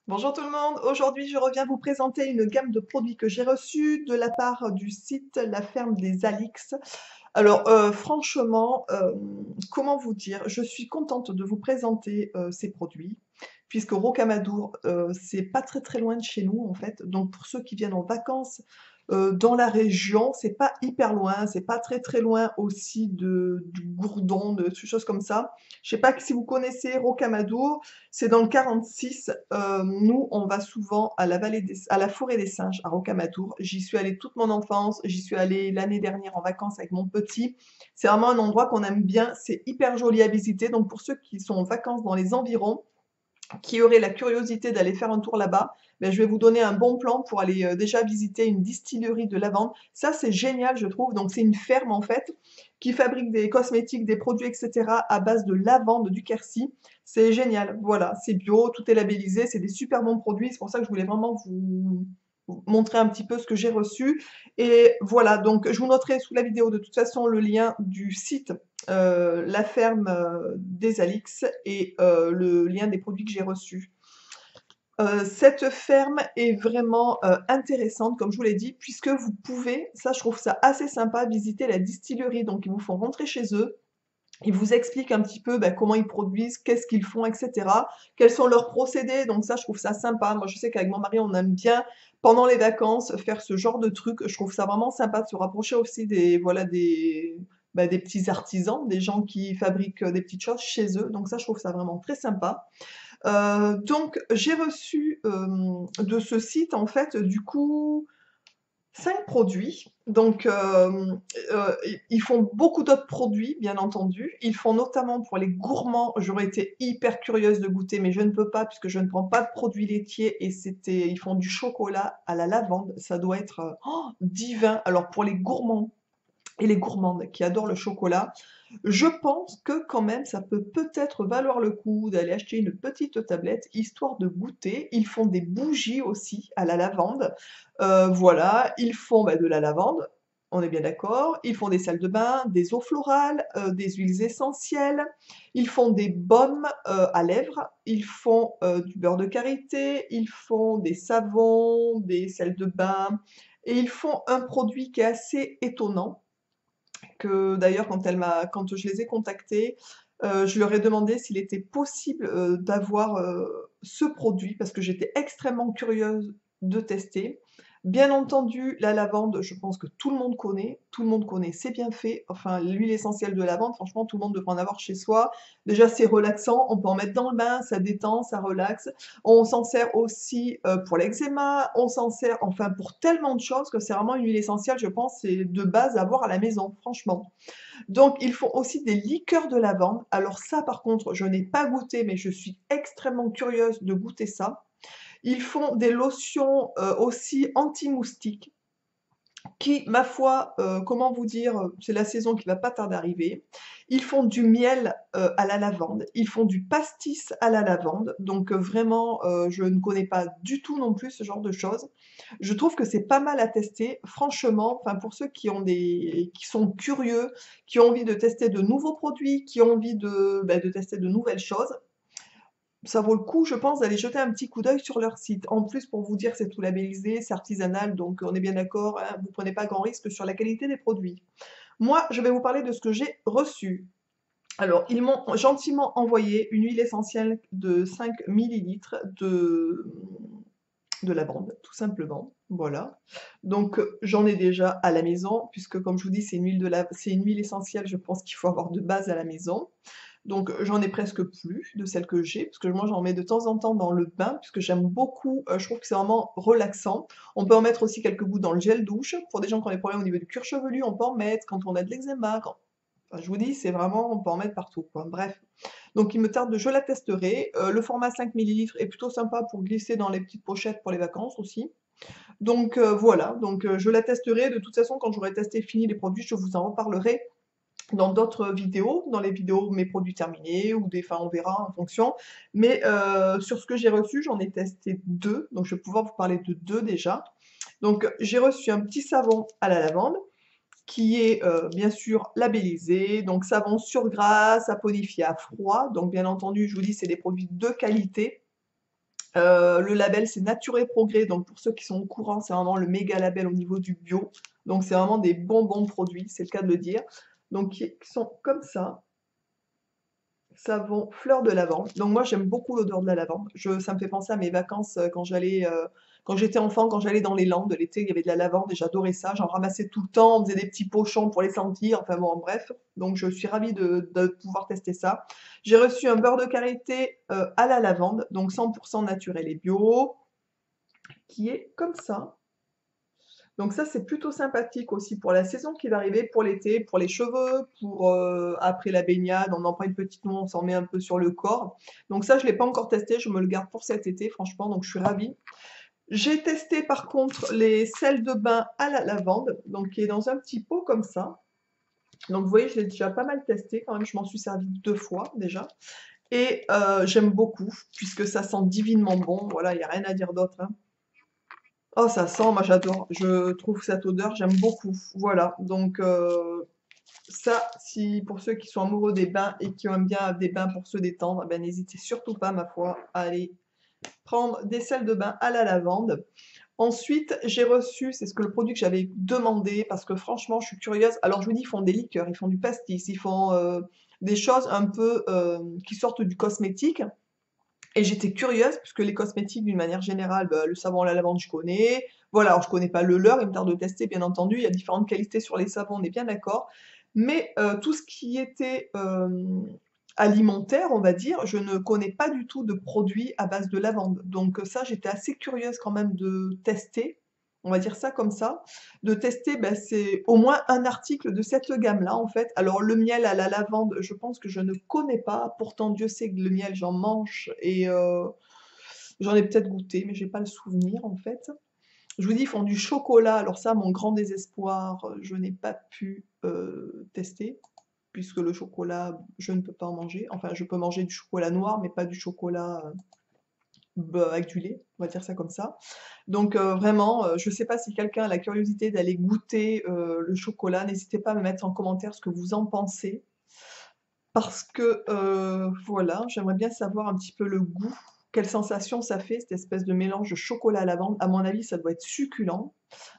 Bonjour tout le monde, aujourd'hui je reviens vous présenter une gamme de produits que j'ai reçus de la part du site La Ferme des Alix. Alors franchement, comment vous dire? Je suis contente de vous présenter, ces produits, puisque Rocamadour, c'est pas très, très loin de chez nous en fait. Donc pour ceux qui viennent en vacances, dans la région, c'est pas hyper loin, c'est pas très, très loin aussi de du Gourdon, de ces choses comme ça. Je sais pas si vous connaissez Rocamadour, c'est dans le 46. Nous, on va souvent à la forêt des singes à Rocamadour. J'y suis allée toute mon enfance, j'y suis allée l'année dernière en vacances avec mon petit. C'est vraiment un endroit qu'on aime bien, c'est hyper joli à visiter. Donc pour ceux qui sont en vacances dans les environs, qui auraient la curiosité d'aller faire un tour là-bas, ben, je vais vous donner un bon plan pour aller déjà visiter une distillerie de lavande. Ça, c'est génial, je trouve. Donc, c'est une ferme, en fait, qui fabrique des cosmétiques, des produits, etc. à base de lavande du Quercy. C'est génial. Voilà, c'est bio, tout est labellisé, c'est des super bons produits. C'est pour ça que je voulais vraiment vous montrer un petit peu ce que j'ai reçu. Et voilà, donc je vous noterai sous la vidéo de toute façon le lien du site La Ferme des Alix et le lien des produits que j'ai reçus. Cette ferme est vraiment intéressante, comme je vous l'ai dit, puisque vous pouvez, ça je trouve ça assez sympa, visiter la distillerie. Donc ils vous font rentrer chez eux, ils vous expliquent un petit peu comment ils produisent, qu'est-ce qu'ils font, etc. Quels sont leurs procédés. Donc ça, je trouve ça sympa. Moi, je sais qu'avec mon mari, on aime bien pendant les vacances faire ce genre de truc. Je trouve ça vraiment sympa de se rapprocher aussi des voilà des petits artisans, des gens qui fabriquent des petites choses chez eux. Donc ça, je trouve ça vraiment très sympa. Donc j'ai reçu de ce site en fait du coup 5 produits. Donc, ils font beaucoup d'autres produits, bien entendu. Ils font notamment pour les gourmands. J'aurais été hyper curieuse de goûter, mais je ne peux pas puisque je ne prends pas de produits laitiers et ils font du chocolat à la lavande. Ça doit être divin. Alors pour les gourmands et les gourmandes qui adorent le chocolat, je pense que quand même ça peut peut-être valoir le coup d'aller acheter une petite tablette histoire de goûter. Ils font des bougies aussi à la lavande. Voilà, ils font de la lavande, on est bien d'accord. Ils font des salles de bain, des eaux florales, des huiles essentielles. Ils font des baumes à lèvres. Ils font du beurre de karité. Ils font des savons, des sels de bain. Et ils font un produit qui est assez étonnant que d'ailleurs quand je les ai contactés, je leur ai demandé s'il était possible, d'avoir, ce produit parce que j'étais extrêmement curieuse de tester. Bien entendu, la lavande, je pense que tout le monde connaît ses bienfaits. Enfin, l'huile essentielle de lavande, franchement, tout le monde devrait en avoir chez soi. Déjà, c'est relaxant, on peut en mettre dans le bain, ça détend, ça relaxe. On s'en sert aussi, pour l'eczéma, on s'en sert enfin pour tellement de choses que c'est vraiment une huile essentielle, je pense, c'est de base à avoir à la maison, franchement. Donc ils font aussi des liqueurs de lavande. Alors ça, par contre, je n'ai pas goûté, mais je suis extrêmement curieuse de goûter ça. Ils font des lotions, aussi anti-moustiques qui, ma foi, comment vous dire, c'est la saison qui va pas tarder à arriver. Ils font du miel à la lavande, ils font du pastis à la lavande, donc vraiment, je ne connais pas du tout non plus ce genre de choses. Je trouve que c'est pas mal à tester, franchement, enfin pour ceux qui sont curieux, qui ont envie de tester de nouveaux produits, qui ont envie de tester de nouvelles choses, ça vaut le coup, je pense, d'aller jeter un petit coup d'œil sur leur site. En plus, pour vous dire, c'est tout labellisé, c'est artisanal, donc on est bien d'accord, hein, vous prenez pas grand risque sur la qualité des produits. Moi, je vais vous parler de ce que j'ai reçu. Alors, ils m'ont gentiment envoyé une huile essentielle de 5 millilitres de lavande, tout simplement. Voilà. Donc, j'en ai déjà à la maison, puisque comme je vous dis, c'est une huile essentielle, je pense qu'il faut avoir de base à la maison. Donc j'en ai presque plus de celles que j'ai, parce que moi j'en mets de temps en temps dans le bain, puisque j'aime beaucoup, je trouve que c'est vraiment relaxant. On peut en mettre aussi quelques gouttes dans le gel douche. Pour des gens qui ont des problèmes au niveau du cuir chevelu, on peut en mettre quand on a de l'eczéma. Enfin, je vous dis, c'est vraiment, on peut en mettre partout, quoi. Bref. Donc il me tarde, je la testerai. Le format 5 millilitres est plutôt sympa pour glisser dans les petites pochettes pour les vacances aussi. Donc voilà, donc je la testerai. De toute façon, quand j'aurai testé fini les produits, je vous en reparlerai dans d'autres vidéos, dans les vidéos mes produits terminés ou enfin on verra en fonction. Mais sur ce que j'ai reçu, j'en ai testé 2, donc je vais pouvoir vous parler de 2 déjà. Donc j'ai reçu un petit savon à la lavande qui est bien sûr labellisé, donc savon sur glace, saponifié à froid, donc bien entendu je vous dis c'est des produits de qualité. Le label, c'est Nature et Progrès. Donc, pour ceux qui sont au courant, c'est vraiment le méga label au niveau du bio. Donc, c'est vraiment des bons, bons produits, c'est le cas de le dire. Donc, qui sont comme ça. Savon fleur de lavande. Donc moi j'aime beaucoup l'odeur de la lavande. Ça me fait penser à mes vacances quand j'étais enfant, quand j'allais dans les Landes l'été, il y avait de la lavande et j'adorais ça. J'en ramassais tout le temps, on faisait des petits pochons pour les sentir. Enfin bon, bref. Donc je suis ravie de pouvoir tester ça. J'ai reçu un beurre de karité à la lavande, donc 100% naturel et bio, qui est comme ça. Donc ça, c'est plutôt sympathique aussi pour la saison qui va arriver, pour l'été, pour les cheveux, pour après la baignade, on en prend une petite noix, on s'en met un peu sur le corps. Donc ça, je ne l'ai pas encore testé, je me le garde pour cet été, franchement, donc je suis ravie. J'ai testé par contre les sels de bain à la lavande, donc qui est dans un petit pot comme ça. Donc vous voyez, je l'ai déjà pas mal testé quand même, je m'en suis servi 2 fois déjà. Et j'aime beaucoup, puisque ça sent divinement bon, voilà, il n'y a rien à dire d'autre, hein. Oh, ça sent, moi j'adore. Je trouve cette odeur, j'aime beaucoup. Voilà. Donc ça, si pour ceux qui sont amoureux des bains et qui aiment bien des bains pour se détendre, ben n'hésitez surtout pas, ma foi, à aller prendre des sels de bain à la lavande. Ensuite, j'ai reçu, c'est ce que le produit que j'avais demandé, parce que franchement, je suis curieuse. Alors je vous dis, ils font des liqueurs, ils font du pastis, ils font des choses un peu qui sortent du cosmétique. Et j'étais curieuse, puisque les cosmétiques, d'une manière générale, bah, le savon à la lavande, je connais. Voilà, alors je connais pas le leur, il me tarde de tester, bien entendu. Il y a différentes qualités sur les savons, on est bien d'accord. Mais tout ce qui était alimentaire, on va dire, je ne connais pas du tout de produits à base de lavande. Donc ça, j'étais assez curieuse quand même de tester, on va dire ça comme ça, de tester, ben, c'est au moins un article de cette gamme-là, en fait. Alors le miel à la lavande, je pense que je ne connais pas. Pourtant, Dieu sait que le miel, j'en mange et j'en ai peut-être goûté, mais j'ai pas le souvenir, en fait. Je vous dis, ils font du chocolat. Alors ça, mon grand désespoir, je n'ai pas pu tester, puisque le chocolat, je ne peux pas en manger. Enfin, je peux manger du chocolat noir, mais pas du chocolat avec du lait, on va dire ça comme ça. Donc vraiment, je ne sais pas si quelqu'un a la curiosité d'aller goûter le chocolat, n'hésitez pas à me mettre en commentaire ce que vous en pensez. Parce que, voilà, j'aimerais bien savoir un petit peu le goût, quelle sensation ça fait, cette espèce de mélange de chocolat à lavande. À mon avis, ça doit être succulent.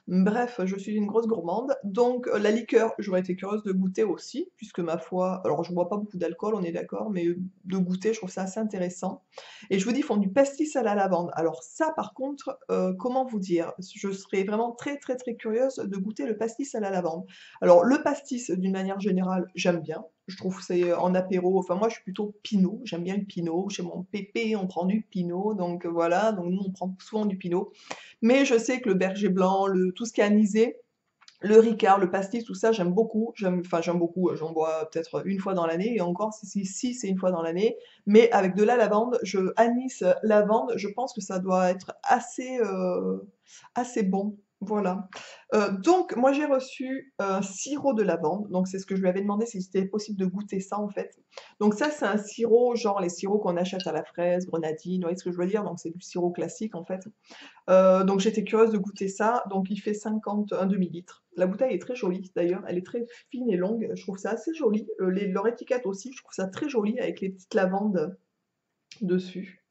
Bref, je suis une grosse gourmande. Donc, la liqueur, j'aurais été curieuse de goûter aussi, puisque ma foi, alors je bois pas beaucoup d'alcool, on est d'accord, mais de goûter, je trouve ça assez intéressant. Et je vous dis, ils font du pastis à la lavande. Alors ça, par contre, comment vous dire? Je serais vraiment très, très, très curieuse de goûter le pastis à la lavande. Alors, le pastis, d'une manière générale, j'aime bien. Je trouve que c'est en apéro, enfin moi je suis plutôt pinot, j'aime bien le pinot. Chez mon pépé, on prend du pinot, donc voilà, donc nous on prend souvent du pinot. Mais je sais que le berger blanc, tout ce qui est anisé, le ricard, le pastis, tout ça, j'aime beaucoup. Enfin, j'aime beaucoup. J'en bois peut-être une fois dans l'année, et encore, si c'est une fois dans l'année. Mais avec de la lavande, anis lavande, je pense que ça doit être assez bon. Voilà. Donc, moi, j'ai reçu un sirop de lavande. Donc, c'est ce que je lui avais demandé si c'était possible de goûter ça, en fait. Donc, ça, c'est un sirop, genre les sirops qu'on achète à la fraise, grenadine, vous voyez ce que je veux dire? Donc, c'est du sirop classique, en fait. Donc j'étais curieuse de goûter ça. Donc il fait 51 demi-litres. La bouteille est très jolie d'ailleurs, elle est très fine et longue. Je trouve ça assez joli. Leur étiquette aussi, je trouve ça très joli avec les petites lavandes dessus.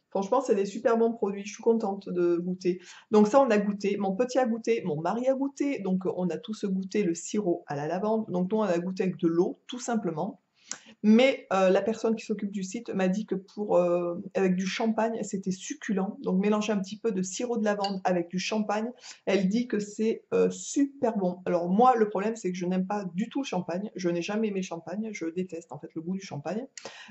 Franchement, c'est des super bons produits. Je suis contente de goûter. Donc ça, on a goûté. Mon petit a goûté, mon mari a goûté. Donc on a tous goûté le sirop à la lavande. Donc nous, on a goûté avec de l'eau, tout simplement. Mais la personne qui s'occupe du site m'a dit que avec du champagne, c'était succulent. Donc mélanger un petit peu de sirop de lavande avec du champagne, elle dit que c'est super bon. Alors moi, le problème, c'est que je n'aime pas du tout le champagne. Je n'ai jamais aimé le champagne. Je déteste en fait le goût du champagne.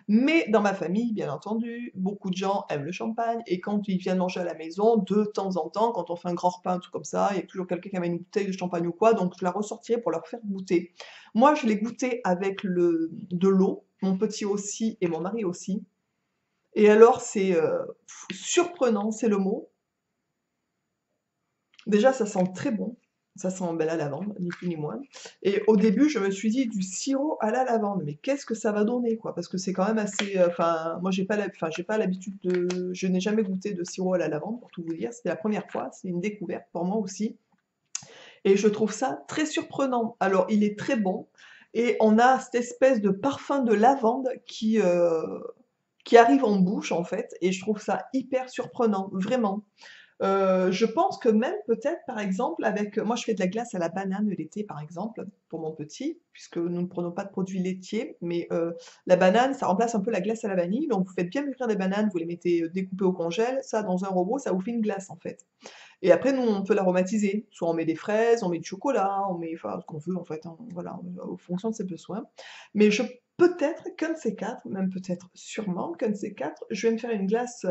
Mais dans ma famille, bien entendu, beaucoup de gens aiment le champagne. Et quand ils viennent manger à la maison, de temps en temps, quand on fait un grand repas, un truc comme ça, il y a toujours quelqu'un qui amène une bouteille de champagne ou quoi. Donc je la ressortirais pour leur faire goûter. Moi, je l'ai goûté avec de l'eau, mon petit aussi et mon mari aussi. Et alors, c'est surprenant, c'est le mot. Déjà, ça sent très bon. Ça sent ben, la lavande, ni plus ni moins. Et au début, je me suis dit du sirop à la lavande, mais qu'est-ce que ça va donner, quoi? Parce que c'est quand même assez. Enfin, moi, j'ai pas l'habitude de. Je n'ai jamais goûté de sirop à la lavande, pour tout vous dire. C'était la première fois. C'est une découverte pour moi aussi. Et je trouve ça très surprenant. Alors, il est très bon. Et on a cette espèce de parfum de lavande qui arrive en bouche, en fait, et je trouve ça hyper surprenant, vraiment. Je pense que même peut-être, par exemple, avec moi je fais de la glace à la banane l'été, par exemple, pour mon petit, puisque nous ne prenons pas de produits laitiers, mais la banane, ça remplace un peu la glace à la vanille, donc vous faites bien mûrir des bananes, vous les mettez, découpées au congèle, ça dans un robot, ça vous fait une glace, en fait. Et après nous, on peut l'aromatiser, soit on met des fraises, on met du chocolat, on met enfin ce qu'on veut en fait, hein, voilà, en fonction de ses besoins. Mais je peut-être qu'un de ces 4, même peut-être sûrement qu'un de ces 4, je vais me faire une glace,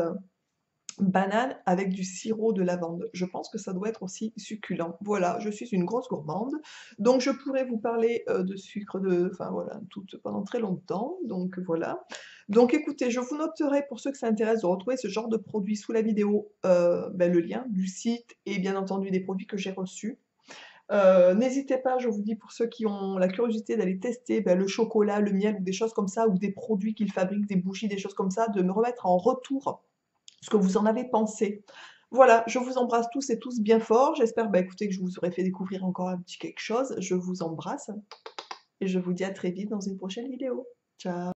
banane avec du sirop de lavande. Je pense que ça doit être aussi succulent. Voilà, je suis une grosse gourmande, donc je pourrais vous parler, de sucre, de enfin voilà, pendant très longtemps, donc voilà. Donc écoutez, je vous noterai pour ceux que ça intéresse de retrouver ce genre de produit sous la vidéo, le lien du site et bien entendu des produits que j'ai reçus. N'hésitez pas, je vous dis pour ceux qui ont la curiosité d'aller tester, le chocolat, le miel ou des choses comme ça ou des produits qu'ils fabriquent, des bougies, des choses comme ça, de me remettre en retour ce que vous en avez pensé. Voilà, je vous embrasse tous et tous bien fort. J'espère, écoutez, que je vous aurai fait découvrir encore un petit quelque chose. Je vous embrasse et je vous dis à très vite dans une prochaine vidéo. Ciao.